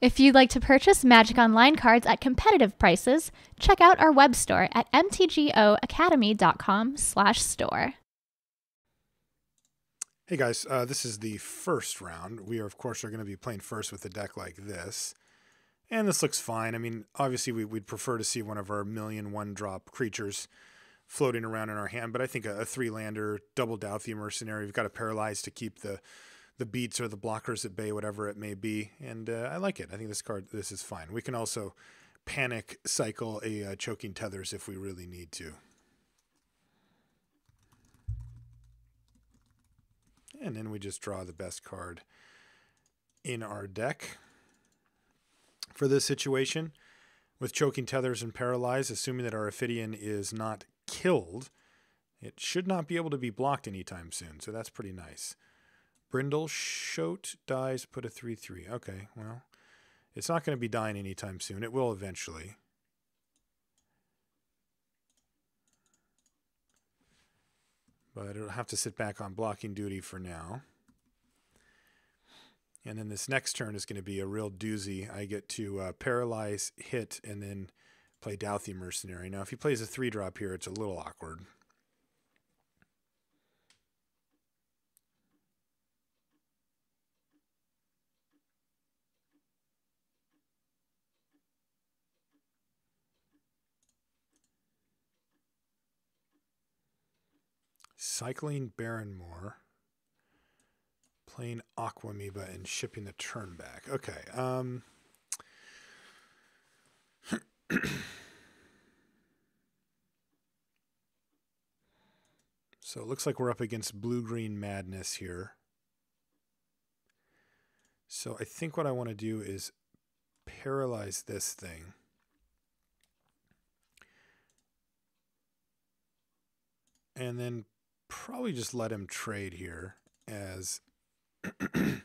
If you'd like to purchase Magic Online cards at competitive prices, check out our web store at mtgoacademy.com/store. Hey guys, this is the first round. We are, of course, going to be playing first with a deck like this. And this looks fine. I mean, obviously we'd prefer to see one of our 1,000,000 one-drop creatures floating around in our hand, but I think a 3-lander, double Dauthi Mercenary, we've got to paralyze to keep the beats or the blockers at bay, whatever it may be. And I like it. I think this is fine. We can also panic cycle a Choking Tethers if we really need to. And then we just draw the best card in our deck for this situation. With Choking Tethers and Paralyze, assuming that our Ophidian is not killed, it should not be able to be blocked anytime soon, so that's pretty nice. Brindle Shoat dies, put a 3/3. Okay, well, it's not going to be dying anytime soon. It will eventually. But it'll have to sit back on blocking duty for now. And then this next turn is going to be a real doozy. I get to paralyze, hit, and then play Dauthi Mercenary. Now, if he plays a 3-drop here, it's a little awkward. Cycling Barrenmoor, playing Aquamoeba, and shipping the turn back. Okay. So it looks like we're up against Blue-Green Madness here. So I think what I want to do is paralyze this thing. And then probably just let him trade here, as the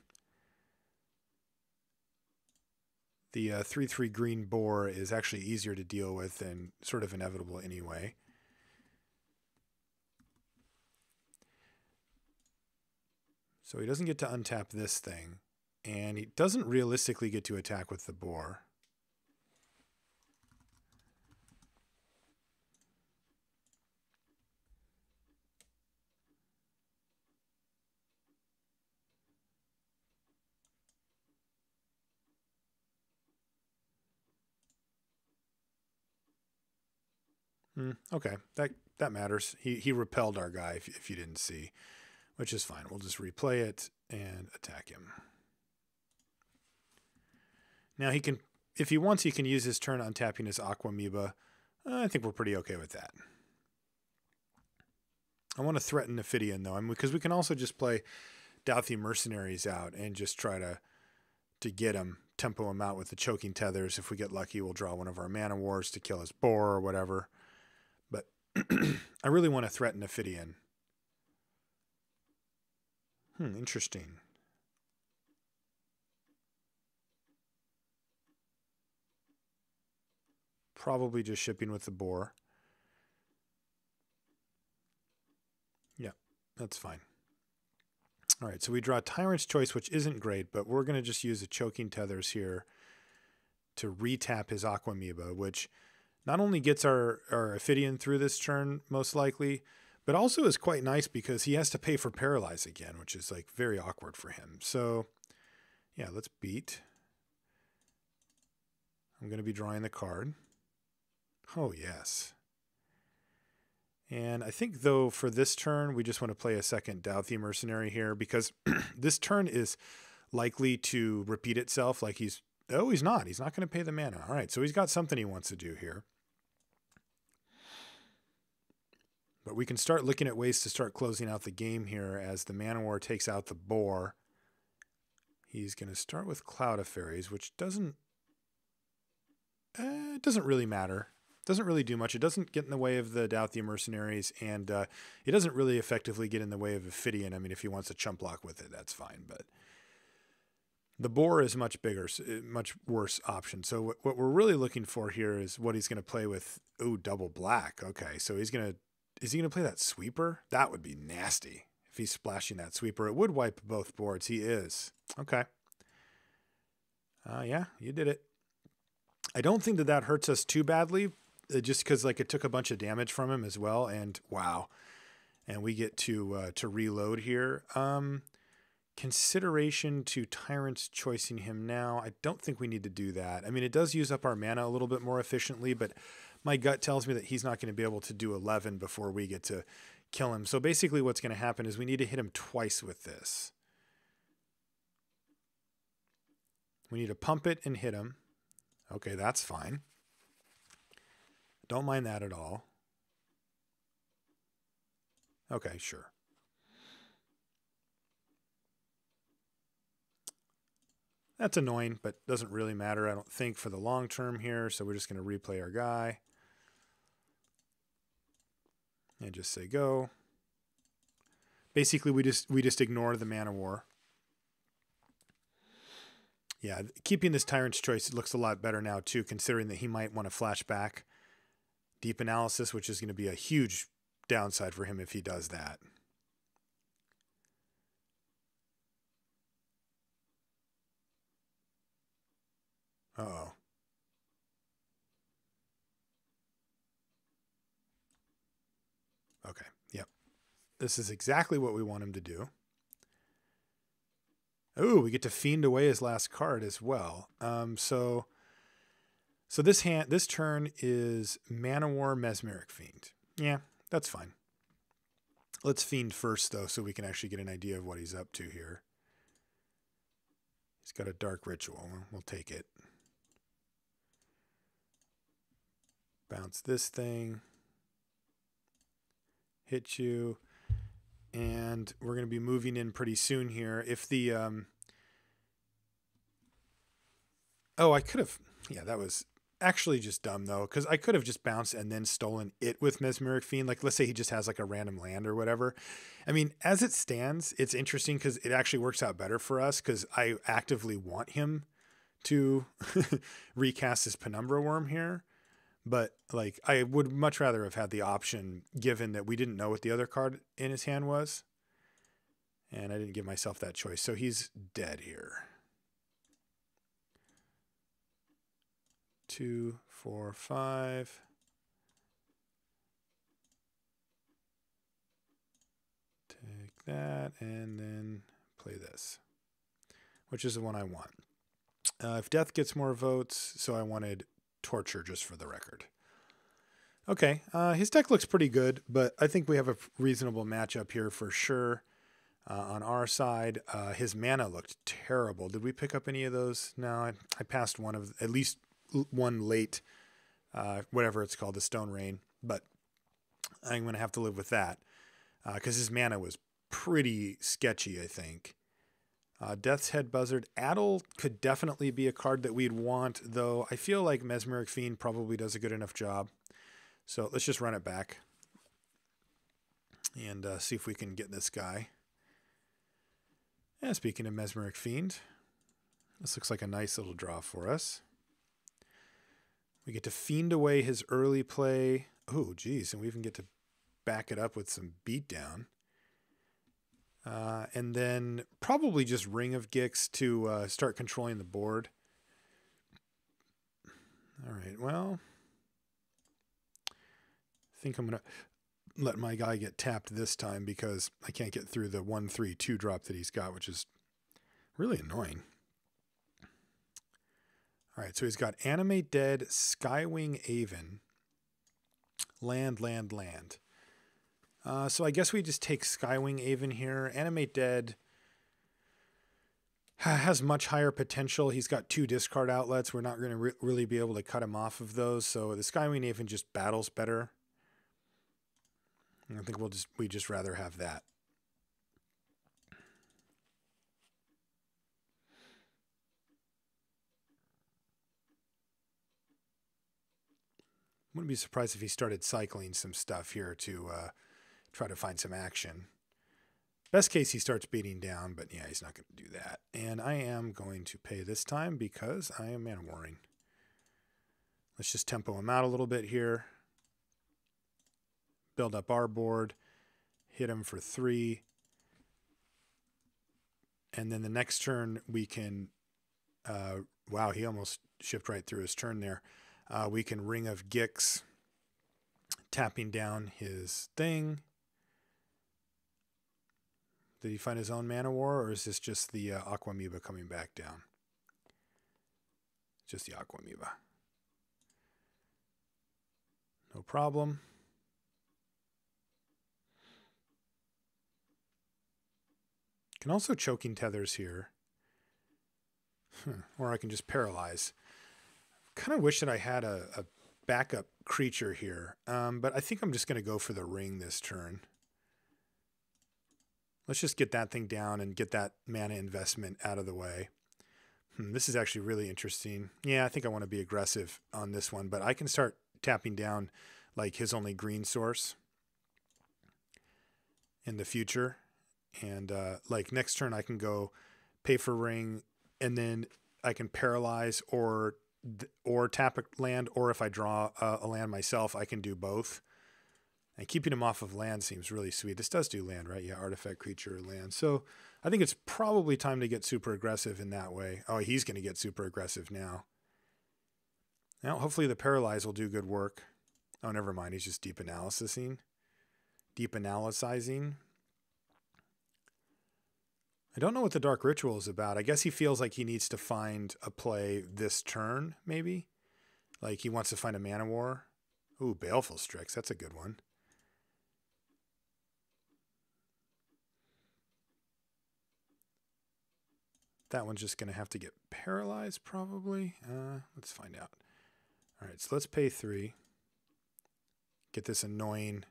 3/3 green boar is actually easier to deal with and sort of inevitable anyway. So he doesn't get to untap this thing, and he doesn't realistically get to attack with the boar. Okay, that matters. He repelled our guy, if you didn't see, which is fine. We'll just replay it and attack him. Now he can, if he wants, he can use his turn untapping his Aquamoeba. I think we're pretty okay with that. I want to threaten Ophidian though, because we can also just play Dauthi Mercenaries out and just try to get him, tempo him out with the Choking Tethers. If we get lucky, we'll draw one of our Mana Wars to kill his boar or whatever. But I really want to threaten Ophidian. Interesting. Probably just shipping with the boar. Yeah, that's fine. All right, so we draw Tyrant's Choice, which isn't great, but we're going to just use the Choking Tethers here to retap his Aquamoeba, which not only gets our Ophidian through this turn, most likely, but also is quite nice because he has to pay for Paralyze again, which is like very awkward for him. So, yeah, let's beat. I'm going to be drawing the card. Oh, yes. And I think, though, for this turn, we just want to play a second Dauthi Mercenary here because this turn is likely to repeat itself. Like he's not. He's not going to pay the mana. All right, so he's got something he wants to do here. But we can start looking at ways to start closing out the game here as the Mana War takes out the boar. He's going to start with Cloud of Fairies, which doesn't really matter. Doesn't really do much. It doesn't get in the way of the Dauthi Mercenaries, and it doesn't really effectively get in the way of Ophidian. I mean, if he wants to chump block with it, that's fine. But the boar is much bigger, much worse option. So what we're really looking for here is what he's going to play with. Ooh, double black. Okay, so is he going to play that sweeper? That would be nasty if he's splashing that sweeper. It would wipe both boards. He is. Okay. Yeah, you did it. I don't think that that hurts us too badly, just because like it took a bunch of damage from him as well. And wow, and we get to reload here. Consideration to Tyrant's choicing him now. I don't think we need to do that. I mean, it does use up our mana a little bit more efficiently, but my gut tells me that he's not going to be able to do 11 before we get to kill him. So basically what's going to happen is we need to hit him twice with this. We need to pump it and hit him. Okay, that's fine. Don't mind that at all. Okay, sure. That's annoying, but doesn't really matter, I don't think, for the long term here. So we're just going to replay our guy. And just say go. Basically, we just ignore the mana war. Yeah, keeping this Tyrant's Choice looks a lot better now, too, considering that he might want to flash back Deep Analysis, which is going to be a huge downside for him if he does that. Uh-oh. Okay, yep. This is exactly what we want him to do. Oh, we get to fiend away his last card as well. So this turn is Mana War Mesmeric Fiend. Yeah, that's fine. Let's fiend first, though, so we can actually get an idea of what he's up to here. He's got a Dark Ritual. We'll take it. Bounce this thing. Hit you. And we're going to be moving in pretty soon here. If the... Oh, I could have... Yeah, that was actually just dumb, though, because I could have just bounced and then stolen it with Mesmeric Fiend. Like, let's say he just has, like, a random land or whatever. I mean, as it stands, it's interesting because it actually works out better for us because I actively want him to recast his Penumbra Worm here. But, like, I would much rather have had the option given that we didn't know what the other card in his hand was. And I didn't give myself that choice. So he's dead here. 2, 4, 5. Take that and then play this, which is the one I want. If Death gets more votes, so I wanted Torture just for the record. Okay, his deck looks pretty good, but I think we have a reasonable matchup here for sure. On our side, his mana looked terrible. Did we pick up any of those? No, I passed one of, at least one late, whatever it's called, the Stone Rain, but I'm going to have to live with that because his mana was pretty sketchy, I think. Death's Head Buzzard. Addle could definitely be a card that we'd want, though I feel like Mesmeric Fiend probably does a good enough job. So let's just run it back and see if we can get this guy. And speaking of Mesmeric Fiend, this looks like a nice little draw for us. We get to fiend away his early play. Oh, geez, and we even get to back it up with some beatdown. And then probably just Ring of Gix to start controlling the board. All right, well, I think I'm going to let my guy get tapped this time because I can't get through the 1/3/2 drop that he's got, which is really annoying. All right, so he's got Animate Dead, Skywing Aven, land. So I guess we just take Skywing Aven here. Animate Dead has much higher potential. He's got 2 discard outlets. We're not going to really be able to cut him off of those. So the Skywing Aven just battles better. I think we just rather have that. Wouldn't be surprised if he started cycling some stuff here to try to find some action. Best case, he starts beating down, but yeah, he's not going to do that. And I am going to pay this time because I am mana warring. Let's just tempo him out a little bit here. Build up our board. Hit him for 3. And then the next turn we can Wow, he almost shipped right through his turn there. We can Ring of Gix, tapping down his thing. Did he find his own Mana War, or is this just the Aquamoeba coming back down? Just the Aquamoeba. No problem. Can also Choking Tethers here. Or I can just Paralyze. Kind of wish that I had a backup creature here. But I think I'm just going to go for the Ring this turn. Let's just get that thing down and get that mana investment out of the way. This is actually really interesting. Yeah, I think I want to be aggressive on this one, but I can start tapping down like his only green source in the future. And like next turn I can go pay for Ring, and then I can Paralyze or tap a land, or if I draw a land myself, I can do both. And keeping him off of land seems really sweet. This does do land, right? Yeah, artifact, creature, land. So I think it's probably time to get super aggressive in that way. Oh, he's going to get super aggressive now. Now, hopefully the Paralyze will do good work. Oh, never mind. He's just deep analyzing. I don't know what the Dark Ritual is about. I guess he feels like he needs to find a play this turn, maybe. Like he wants to find a Mana War. Ooh, Baleful Strix. That's a good one. That one's just going to have to get paralyzed, probably. Let's find out. All right, so let's pay 3. Get this annoying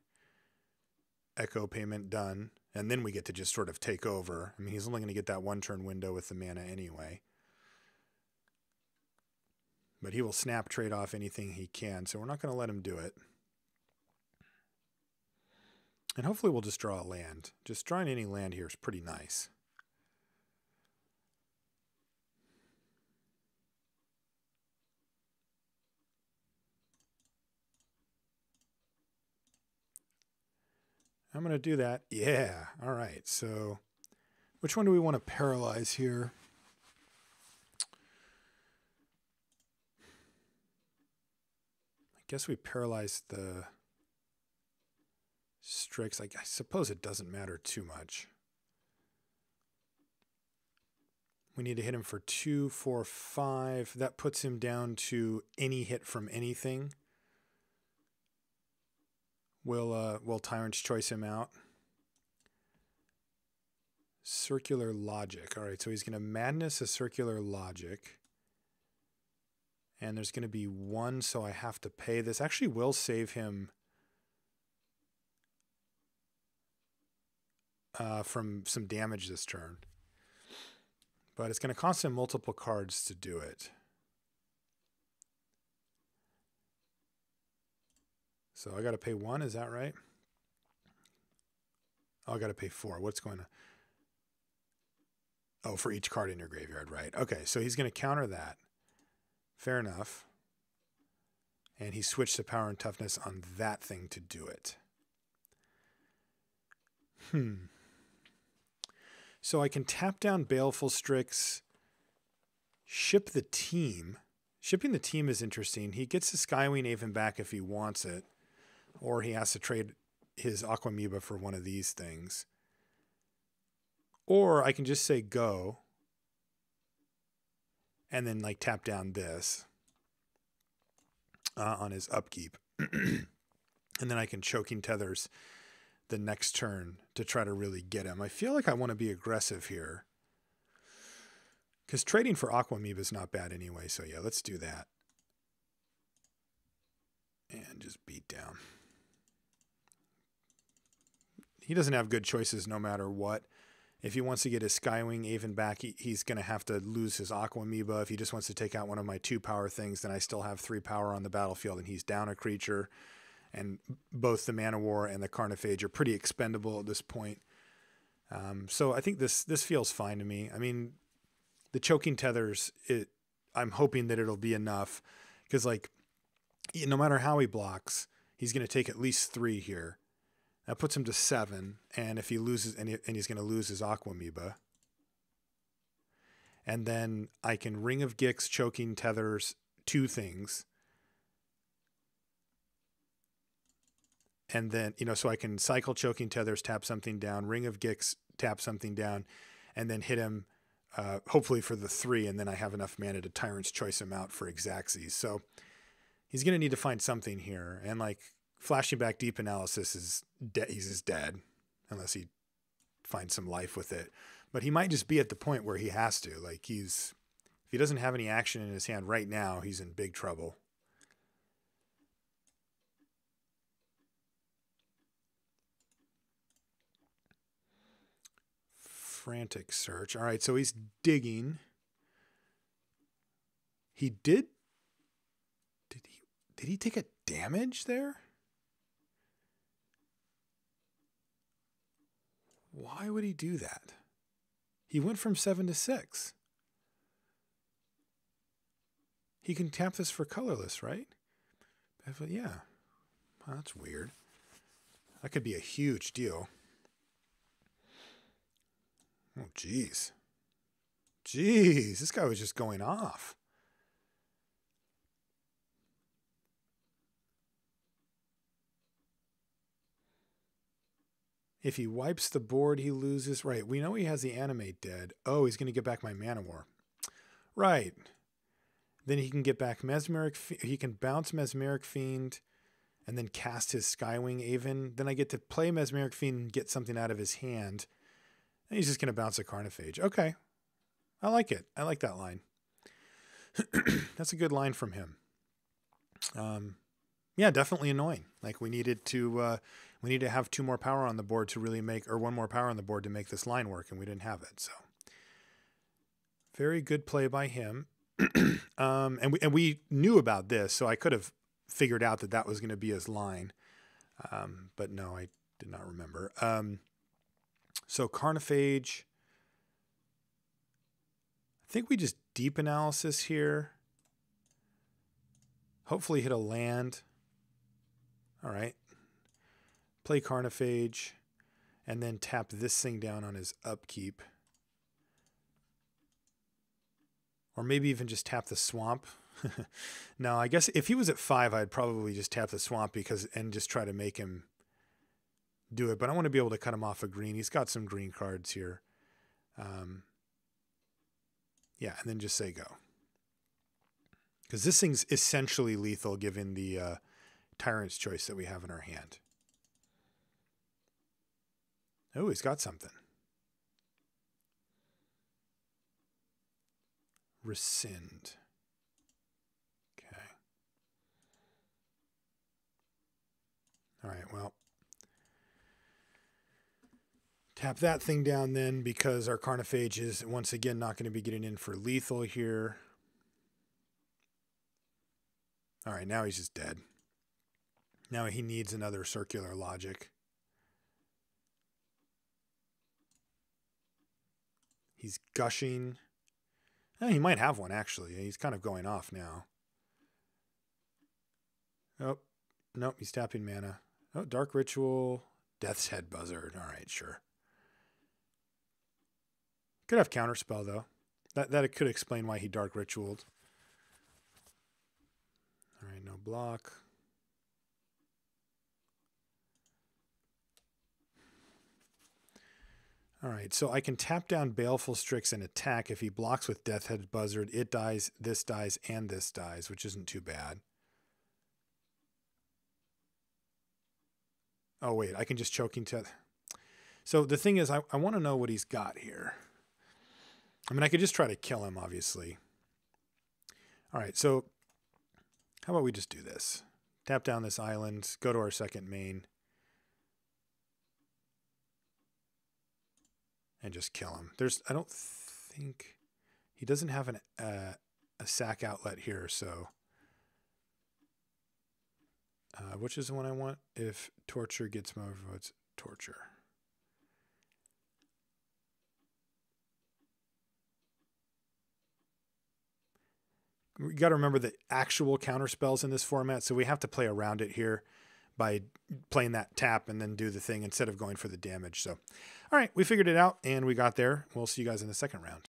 echo payment done. And then we get to just sort of take over. I mean, he's only going to get that 1-turn window with the mana anyway. But he will snap trade off anything he can, so we're not going to let him do it. And hopefully we'll just draw a land. Just drawing any land here is pretty nice. I'm going to do that. Yeah. All right. So which one do we want to paralyze here? I guess we paralyze the Strix. I suppose it doesn't matter too much. We need to hit him for 2, 4, 5. That puts him down to any hit from anything. Will Tyrant's Choice him out? Circular Logic. All right, so he's going to Madness a Circular Logic. And there's going to be 1, so I have to pay. This actually will save him from some damage this turn. But it's going to cost him multiple cards to do it. So I got to pay 1, is that right? Oh, I got to pay 4. What's going on? Oh, for each card in your graveyard, right? Okay, so he's going to counter that. Fair enough. And he switched to Power and Toughness on that thing to do it. So I can tap down Baleful Strix, ship the team. Shipping the team is interesting. He gets the Skywing Aven back if he wants it, or he has to trade his Aquamoeba for one of these things. Or I can just say go, and then like tap down this on his upkeep. And then I can Choking Tethers the next turn to try to really get him. I feel like I want to be aggressive here, because trading for Aquamoeba is not bad anyway. So yeah, let's do that. And just beat down. He doesn't have good choices no matter what. If he wants to get his Skywing Aven back, he's going to have to lose his Aquamoeba. If he just wants to take out one of my 2 power things, then I still have 3 power on the battlefield, and he's down a creature. And both the Mana War and the Carnophage are pretty expendable at this point. So I think this feels fine to me. I mean, the Choking Tethers, I'm hoping that it'll be enough, because like no matter how he blocks, he's going to take at least 3 here. That puts him to 7, and if he loses, and he's going to lose his Aquamoeba. And then I can Ring of Gix, Choking Tethers, 2 things. And then, so I can cycle Choking Tethers, tap something down, Ring of Gix, tap something down, and then hit him, hopefully for the 3, and then I have enough mana to Tyrant's Choice him out for Xaxes. So he's going to need to find something here. And like flashing back Deep Analysis is he's just dead unless he finds some life with it. But he might just be at the point where he has to. Like if he doesn't have any action in his hand right now, he's in big trouble. Frantic search. All right, so he's digging. He did he take a damage there? Why would he do that? He went from 7 to 6. He can tap this for colorless, right? Yeah. Well, that's weird. That could be a huge deal. Oh, geez. Jeez, this guy was just going off. If he wipes the board, he loses. Right, we know he has the Animate dead. Oh, he's going to get back my Mana War. Right. Then he can get back Mesmeric. He can bounce Mesmeric Fiend and then cast his Skywing Aven. Then I get to play Mesmeric Fiend and get something out of his hand. And he's just going to bounce a Carnophage. Okay. I like it. I like that line. That's a good line from him. Yeah, definitely annoying. Like we need to have 2 more power on the board to really make, or 1 more power on the board to make this line work, and we didn't have it. So very good play by him. And we knew about this, so I could have figured out that was going to be his line. But no, I did not remember. So Carnophage, I think we just Deep Analysis here. Hopefully hit a land. All right. Play Carnophage and then tap this thing down on his upkeep. Or maybe even just tap the swamp. No, I guess if he was at 5, I'd probably just tap the swamp and just try to make him do it. But I want to be able to cut him off a green. He's got some green cards here. Yeah, and then just say go. Because this thing's essentially lethal given the Tyrant's Choice that we have in our hand. Oh, he's got something. Rescind. Okay. All right, well. Tap that thing down then because our Carnophage is once again not going to be getting in for lethal here. All right, now he's just dead. Now he needs another Circular Logic. He's gushing. He might have one, actually. He's kind of going off now. Oh, nope, he's tapping mana. Oh, Dark Ritual, Death's Head Buzzard. All right, sure. Could have Counterspell, though. That could explain why he Dark Ritualed. All right, no block. All right, so I can tap down Baleful Strix and attack. If he blocks with Death's Head Buzzard, it dies, and this dies, which isn't too bad. Oh, wait, I can just Choking Teth. So the thing is, I want to know what he's got here. I mean, I could just try to kill him, obviously. All right, so how about we just do this? Tap down this island, go to our second main, and just kill him. I don't think he doesn't have a sack outlet here, so which is the one I want? If Torture gets more votes, Torture. We got to remember the actual counter spells in this format, so we have to play around it here by playing that tap and then do the thing instead of going for the damage. So, all right, we figured it out and we got there. We'll see you guys in the second round.